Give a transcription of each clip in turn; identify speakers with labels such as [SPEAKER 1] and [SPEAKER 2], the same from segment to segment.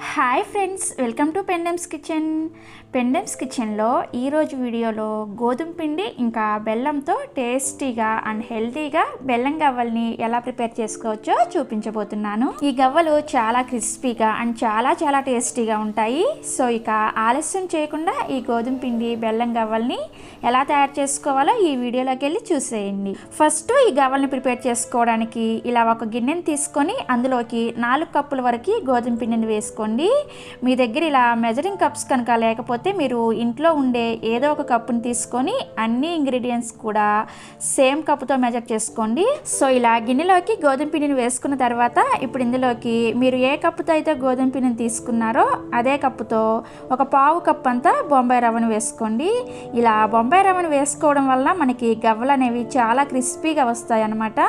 [SPEAKER 1] Hi friends, welcome to Pendems kitchen. Pendems కిచెన్లో ఈరోజు వీడియోలో గోధుమ పిండి ఇంకా బెల్లంతో టేస్టీగా అండ్ హెల్తీగా బెల్లం గవ్వల్ని ఎలా ప్రిపేర్ చేసుకోవచ్చో చూపించబోతున్నాను. ఈ గవ్వలు చాలా క్రిస్పీగా అండ్ చాలా టేస్టీగా ఉంటాయి. సో ఇక ఆలస్యం చేయకుండా ఈ గోధుమ పిండి బెల్లం గవ్వల్ని ఎలా తయారు చేసుకోవాలో ఈ వీడియోలోకి వెళ్ళి చూసేయండి. ఫస్ట్ ఈ గవ్వల్ని ప్రిపేర్ చేసుకోవడానికి ఇలా ఒక గిన్నెని తీసుకొని అందులోకి 4 కప్పుల వరకు గోధుమ పిండిని వేసుకోండి. మీ దగ్గర ఇలా మెజరింగ్ కప్స్ కనుక లేకపోతే మీరు ఇంట్లో ఉండే ఏదో ఒక కప్పుని తీసుకొని అన్ని ఇంగ్రీడియంట్స్ కూడా సేమ్ కప్పుతో మెజర్ చేసుకోండి. సో ఇలా గిన్నెలోకి గోధుమ పిండిని వేసుకున్న తర్వాత ఇప్పుడు ఇందులోకి మీరు ఏ కప్పుతో అయితే గోధుమ పిండిని తీసుకున్నారో అదే కప్పుతో ఒక పావు కప్ అంతా బొంబాయి రవ్వను వేసుకోండి. ఇలా బొంబాయి రవ్వను వేసుకోవడం వల్ల మనకి గవ్వలు అనేవి చాలా క్రిస్పీగా వస్తాయి అన్నమాట.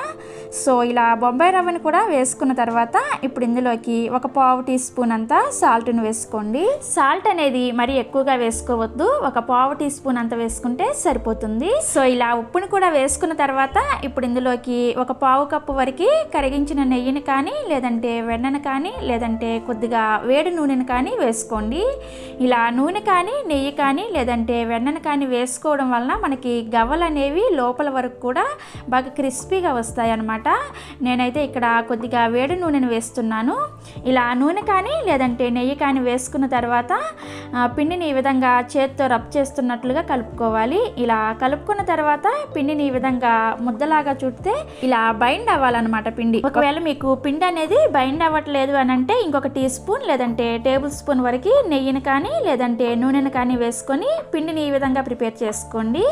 [SPEAKER 1] సో ఇలా బొంబాయి రవ్వను కూడా వేసుకున్న తర్వాత ఇప్పుడు ఇందులోకి ఒక పావు టీ స్పూన్ అంతా సాల్ట్ని వేసుకోండి. సాల్ట్ అనేది మరి ఎక్కువగా వేసుకోవద్దు, ఒక పావు టీ స్పూన్ అంత వేసుకుంటే సరిపోతుంది. సో ఇలా ఉప్పుని కూడా వేసుకున్న తర్వాత ఇప్పుడు ఇందులోకి ఒక పావు కప్పు వరకు కరిగించిన నెయ్యిని కానీ లేదంటే వెన్నను కానీ లేదంటే కొద్దిగా వేడి నూనెను కానీ వేసుకోండి. ఇలా నూనె కానీ నెయ్యి కానీ లేదంటే వెన్నను కానీ వేసుకోవడం వలన మనకి గవ్వలు అనేవి లోపల వరకు కూడా బాగా క్రిస్పీగా వస్తాయి అన్నమాట. నేనైతే ఇక్కడ కొద్దిగా వేడి నూనెను వేస్తున్నాను. ఇలా నూనె కానీ లేదంటే నెయ్యి కానీ వేసుకున్న తర్వాత పిండిని ఈ విధంగా చేత్తో రబ్ చేస్తున్నట్లుగా కలుపుకోవాలి. ఇలా కలుపుకున్న తర్వాత పిండిని ఈ విధంగా ముద్దలాగా చుడితే ఇలా బైండ్ అవ్వాలన్నమాట పిండి. ఒకవేళ మీకు పిండి అనేది బైండ్ అవ్వట్లేదు అని అంటే ఇంకొక టీ స్పూన్ లేదంటే టేబుల్ స్పూన్ వరకు నెయ్యిని కానీ లేదంటే నూనెను కానీ వేసుకొని పిండిని ఈ విధంగా ప్రిపేర్ చేసుకోండి.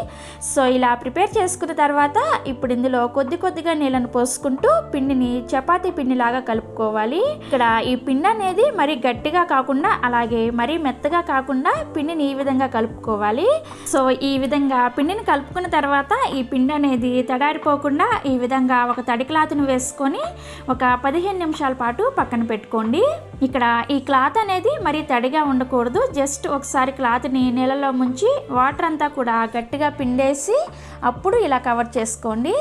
[SPEAKER 1] సో ఇలా ప్రిపేర్ చేసుకున్న తర్వాత ఇప్పుడు ఇందులో కొద్దిగా నీళ్ళను పోసుకుంటూ పిండిని చపాతీ పిండిలాగా కలుపుకోవాలి. ఇక్కడ ఈ పిండి అనేది మరి గట్టిగా కాకుండా అలాగే మరీ మెత్తగా కాకుండా పిండిని ఈ విధంగా కలుపుకోవాలి. సో ఈ విధంగా పిండిని కలుపుకున్న తర్వాత ఈ పిండి అనేది తడారిపోకుండా ఈ విధంగా ఒక తడి క్లాత్ను వేసుకొని ఒక 15 నిమిషాల పాటు పక్కన పెట్టుకోండి. ఇక్కడ ఈ క్లాత్ అనేది మరి తడిగా ఉండకూడదు. జస్ట్ ఒకసారి క్లాత్ని నీళ్ళలో ముంచి వాటర్ అంతా కూడా గట్టిగా పిండేసి అప్పుడు ఇలా కవర్ చేసుకోండి.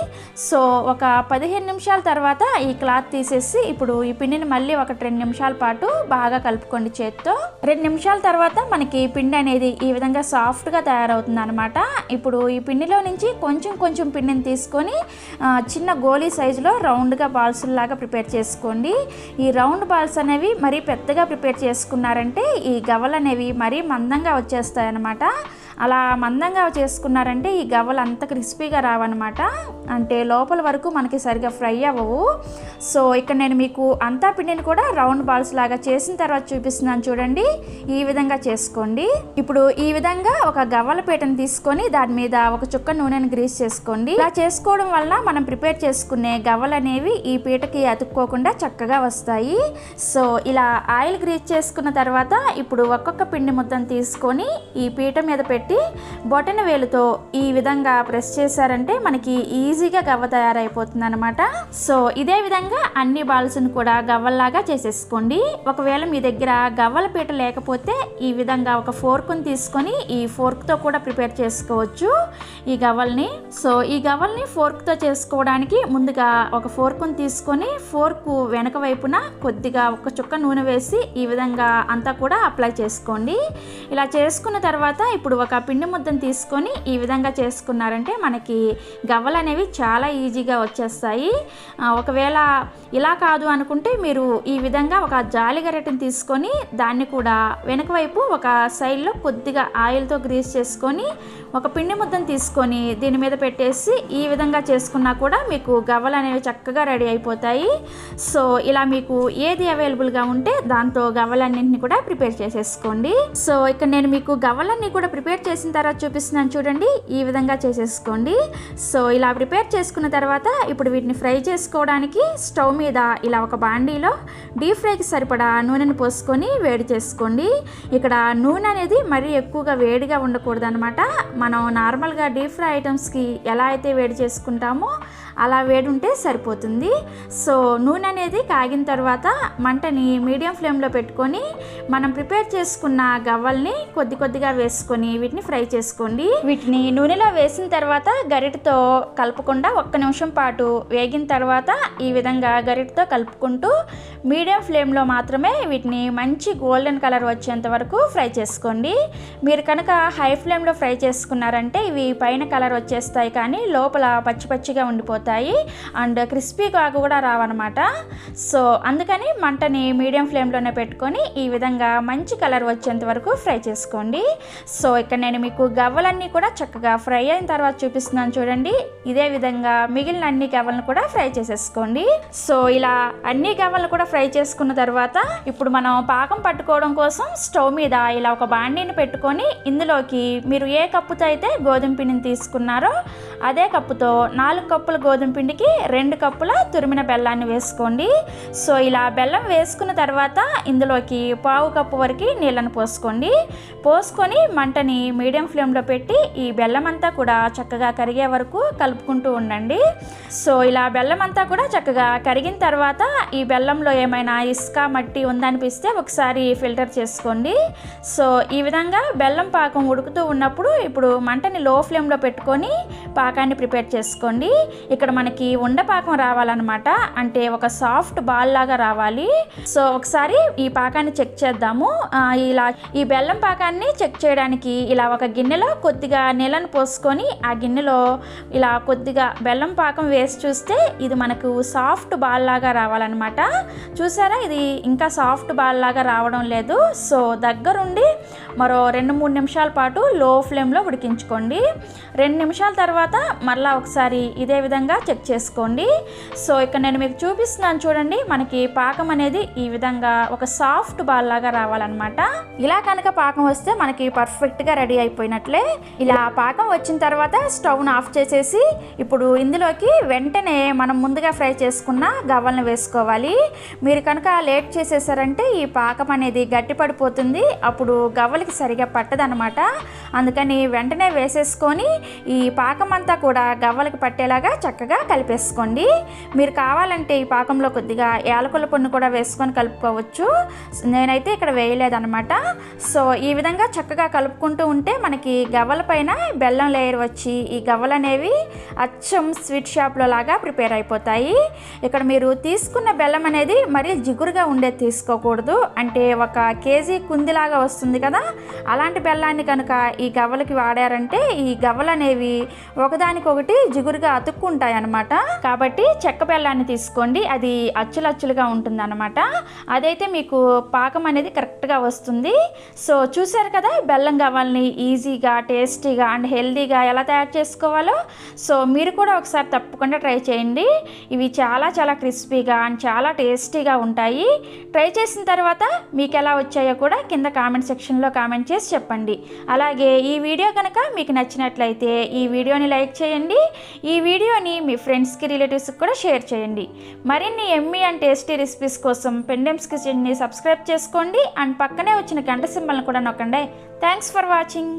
[SPEAKER 1] సో ఒక 15 నిమిషాల తర్వాత ఈ క్లాత్ తీసేసి ఇప్పుడు ఈ పిండిని మళ్ళీ ఒక 2 నిమిషాల పాటు బాగా కలుపుకోండి చేత్తో. 2 నిమిషాల తర్వాత మనకి పిండి అనేది ఈ విధంగా సాఫ్ట్గా తయారవుతుంది అనమాట. ఇప్పుడు ఈ పిండిలో నుంచి కొంచెం పిండిని తీసుకొని చిన్న గోలీ సైజులో రౌండ్గా బాల్స్ లాగా ప్రిపేర్ చేసుకోండి. ఈ రౌండ్ బాల్స్ అనేవి మరీ పెద్దగా ప్రిపేర్ చేసుకున్నారంటే ఈ గవ్వలు అనేవి మరీ మందంగా వచ్చేస్తాయి అన్నమాట. అలా మందంగా చేసుకున్నారంటే ఈ గవ్వలు అంత క్రిస్పీగా రావన్నమాట. అంటే లోపల వరకు మనకి సరిగా ఫ్రై అవ్వవు. సో ఇక్కడ నేను మీకు అంతా పిండిని కూడా రౌండ్ బాల్స్ లాగా చేసిన తర్వాత చూపిస్తున్నాను చూడండి. ఈ విధంగా చేసుకోండి. ఇప్పుడు ఈ విధంగా ఒక గవ్వల పీటను తీసుకొని దాని మీద ఒక చుక్క నూనెను గ్రీస్ చేసుకోండి. ఇలా చేసుకోవడం వల్ల మనం ప్రిపేర్ చేసుకునే గవ్వలు అనేవి ఈ పీటకి అతుక్కోకుండా చక్కగా వస్తాయి. సో ఇలా ఆయిల్ గ్రీస్ చేసుకున్న తర్వాత ఇప్పుడు ఒక్కొక్క పిండి ముద్దను తీసుకొని ఈ పీట మీద పెట్టి బొటన వేలుతో ఈ విధంగా ప్రెస్ చేశారంటే మనకి ఈజీగా గవ్వ తయారైపోతుంది అనమాట. సో ఇదే విధంగా అన్ని బాల్స్ని కూడా గవ్వల్లాగా చేసేసుకోండి. ఒకవేళ మీ దగ్గర గవ్వల పీట లేకపోతే ఈ విధంగా ఒక ఫోర్క్ని తీసుకొని ఈ ఫోర్క్తో కూడా ప్రిపేర్ చేసుకోవచ్చు ఈ గవ్వల్ని. సో ఈ గవ్వల్ని ఫోర్క్తో చేసుకోవడానికి ముందుగా ఒక ఫోర్క్ని తీసుకొని ఫోర్క్ వెనక వైపున కొద్దిగా ఒక చుక్క నూనె వేసి ఈ విధంగా అంతా కూడా అప్లై చేసుకోండి. ఇలా చేసుకున్న తర్వాత ఇప్పుడు ఒక పిండి ముద్దను తీసుకొని ఈ విధంగా చేసుకున్నారంటే మనకి గవ్వలు అనేవి చాలా ఈజీగా వచ్చేస్తాయి. ఒకవేళ ఇలా కాదు అనుకుంటే మీరు ఈ విధంగా ఒక జాలి గరిటెని తీసుకొని దాన్ని కూడా వెనక వైపు ఒక సైడ్లో కొద్దిగా ఆయిల్తో గ్రీస్ చేసుకొని ఒక పిండి ముద్దను తీసుకొని దీని మీద పెట్టేసి ఈ విధంగా చేసుకున్నా కూడా మీకు గవ్వలు అనేవి చక్కగా రెడీ అయిపోతాయి. సో ఇలా మీకు ఏది అవైలబుల్గా ఉంటే దాంతో గవ్వలన్నింటినీ కూడా ప్రిపేర్ చేసేసుకోండి. సో ఇక్కడ నేను మీకు గవ్వలన్నీ కూడా ప్రిపేర్ చేసిన తర్వాత చూపిస్తున్నాను చూడండి. ఈ విధంగా చేసేసుకోండి. సో ఇలా ప్రిపేర్ చేసుకున్న తర్వాత ఇప్పుడు వీటిని ఫ్రై చేసుకోవడానికి స్టవ్ మీద ఇలా ఒక బాండీలో డీప్ ఫ్రైకి సరిపడా నూనెను పోసుకొని వేడి చేసుకోండి. ఇక్కడ నూనె అనేది మరీ ఎక్కువగా వేడిగా ఉండకూడదు అనమాట. మనం నార్మల్గా డీప్ ఫ్రై ఐటమ్స్కి ఎలా అయితే వేడి చేసుకుంటామో అలా వేడి ఉంటే సరిపోతుంది. సో నూనె అనేది కాగిన తర్వాత మంటని మీడియం ఫ్లేమ్లో పెట్టుకొని మనం ప్రిపేర్ చేసుకున్న గవ్వల్ని కొద్దిగా వేసుకొని వీటిని ఫ్రై చేసుకోండి. వీటిని నూనెలో వేసిన తర్వాత గరిటతో కలపకుండా 1 నిమిషం పాటు వేగిన తర్వాత ఈ విధంగా గరిటతో కలుపుకుంటూ మీడియం ఫ్లేమ్లో మాత్రమే వీటిని మంచి గోల్డెన్ కలర్ వచ్చేంత వరకు ఫ్రై చేసుకోండి. మీరు కనుక హై ఫ్లేమ్లో ఫ్రై చేసుకున్నారంటే ఇవి పైన కలర్ వచ్చేస్తాయి కానీ లోపల పచ్చిగా ఉండిపోతాయి అండ్ క్రిస్పీగా కూడా రావన్నమాట. సో అందుకని మంటని మీడియం ఫ్లేమ్లోనే పెట్టుకొని ఈ విధంగా మంచి కలర్ వచ్చేంత వరకు ఫ్రై చేసుకోండి. సో ఇక్కడ నేను మీకు గవ్వలన్నీ కూడా చక్కగా ఫ్రై అయిన తర్వాత చూపిస్తున్నాను చూడండి. ఇదే విధంగా మిగిలిన అన్ని గవ్వలను కూడా ఫ్రై చేసేసుకోండి. సో ఇలా అన్ని గవ్వలను కూడా ఫ్రై చేసుకున్న తర్వాత ఇప్పుడు మనం పాకం పట్టుకోవడం కోసం స్టవ్ మీద ఇలా ఒక బాండీని పెట్టుకొని ఇందులోకి మీరు ఏ కప్పుతో అయితే గోధుమ పిండిని తీసుకున్నారో అదే కప్పుతో 4 కప్పుల గోధుమ పిండికి 2 కప్పుల తురిమిన బెల్లాన్ని వేసుకోండి. సో ఇలా బెల్లం వేసుకున్న తర్వాత ఇందులోకి 1/2 కప్పు వరకు నీళ్ళను పోసుకొని మంటని మీడియం ఫ్లేమ్లో పెట్టి ఈ బెల్లం అంతా కూడా చక్కగా కరిగే వరకు కలుపుకుంటూ ఉండండి. సో ఇలా బెల్లం అంతా కూడా చక్కగా కరిగిన తర్వాత ఈ బెల్లంలో ఏమైనా ఇసుక మట్టి ఉందనిపిస్తే ఒకసారి ఫిల్టర్ చేసుకోండి. సో ఈ విధంగా బెల్లం పాకం ఉడుకుతూ ఉన్నప్పుడు ఇప్పుడు మంటని లో ఫ్లేమ్లో పెట్టుకొని పాకాన్ని ప్రిపేర్ చేసుకోండి. ఇక్కడ మనకి ఉండపాకం రావాలన్నమాట, అంటే ఒక సాఫ్ట్ బాల్ లాగా రావాలి. సో ఒకసారి ఈ పాకాన్ని చెక్ చేద్దాము. ఇలా ఈ బెల్లం పాకాన్ని చెక్ చేయడానికి ఇలా ఒక గిన్నెలో కొద్దిగా నీళ్ళను పోసుకొని ఆ గిన్నెలో ఇలా కొద్దిగా బెల్లం పాకం వేసి చూస్తే ఇది మనకు సాఫ్ట్ బాల్ లాగా రావాలన్నమాట. చూసారా, ఇది ఇంకా సాఫ్ట్ బాల్ లాగా రావడం లేదు. సో దగ్గరుండి మరో 2-3 నిమిషాల పాటు లో ఫ్లేమ్లో ఉడికించుకోండి. 2 నిమిషాల తర్వాత మళ్ళీ ఒకసారి ఇదే విధంగా చెక్ చేసుకోండి. సో ఇక్కడ నేను మీకు చూపిస్తున్నాను చూడండి, మనకి పాకం అనేది ఈ విధంగా ఒక సాఫ్ట్ బాల్ లాగా రావాలన్నమాట. ఇలా కనుక పాకం వస్తే మనకి పర్ఫెక్ట్గా రెడీ అయిపోయినట్లే. ఇలా పాకం వచ్చిన తర్వాత స్టవ్ను ఆఫ్ చేసేసి ఇప్పుడు ఇందులోకి వెంటనే మనం ముందుగా ఫ్రై చేసుకున్న గవ్వలను వేసుకోవాలి. మీరు కనుక లేట్ చేసేసారంటే ఈ పాకం అనేది గట్టి పడిపోతుంది, అప్పుడు గవ్వలకి సరిగా పట్టదనమాట. అందుకని వెంటనే వేసేసుకొని ఈ పాకం అంతా కూడా గవ్వలకి పట్టేలాగా చక్కగా కలిపేసుకోండి. మీరు కావాలంటే ఈ పాకంలో కొద్దిగా యాలకుల పొన్ను కూడా వేసుకొని కలుపుకోవచ్చు. నేనైతే ఇక్కడ వేయలేదన్నమాట. సో ఈ విధంగా చక్కగా కలుపుకుంటూ ఉంటే మనకి గవ్వల పైన బెల్లం లేయర్ వచ్చి ఈ గవ్వలు అనేవి అచ్చం స్వీట్ షాప్లో లాగా ప్రిపేర్ అయిపోతాయి. ఇక్కడ మీరు తీసుకున్న బెల్లం అనేది మరీ జిగురుగా ఉండేది తీసుకోకూడదు, అంటే 1 కేజీ కుందిలాగా వస్తుంది కదా, అలాంటి బెల్లాన్ని కనుక ఈ గవ్వలకి వాడారంటే ఈ గవ్వలు అనేవి ఒకదానికొకటి జిగురుగా అతుక్కుంటాయి అన్నమాట. కాబట్టి చెక్క బెల్లాన్ని తీసుకోండి, అది అచ్చులచ్చులుగా ఉంటుంది అన్నమాట. అదైతే మీకు పాకం అనేది కరెక్ట్గా వస్తుంది. సో చూసారు కదా, బెల్లం గవ్వల్ని ఈజీగా టేస్టీగా అండ్ హెల్దీగా ఎలా తయారు చేసుకోవాలో. సో మీరు కూడా ఒకసారి తప్పకుండా ట్రై చేయండి. ఇవి చాలా క్రిస్పీగా అండ్ చాలా టేస్టీగా ఉంటాయి. ట్రై చేసిన తర్వాత మీకు ఎలా వచ్చాయో కూడా కింద కామెంట్ సెక్షన్లో కామెంట్ చేసి చెప్పండి. అలాగే ఈ వీడియో కనుక మీకు నచ్చినట్లయితే ఈ వీడియోని లైక్ చేయండి. ఈ వీడియోని మీ ఫ్రెండ్స్కి రిలేటివ్స్కి కూడా షేర్ చేయండి. మరిన్ని ఎమ్మీ అండ్ టేస్టీ రెసిపీస్ కోసం పెండెమ్స్ కిచెన్ని సబ్స్క్రైబ్ చేసుకోండి అండ్ పక్కనే వచ్చిన గంట సింబల్ని కూడా నొక్కండి. Thanks for watching.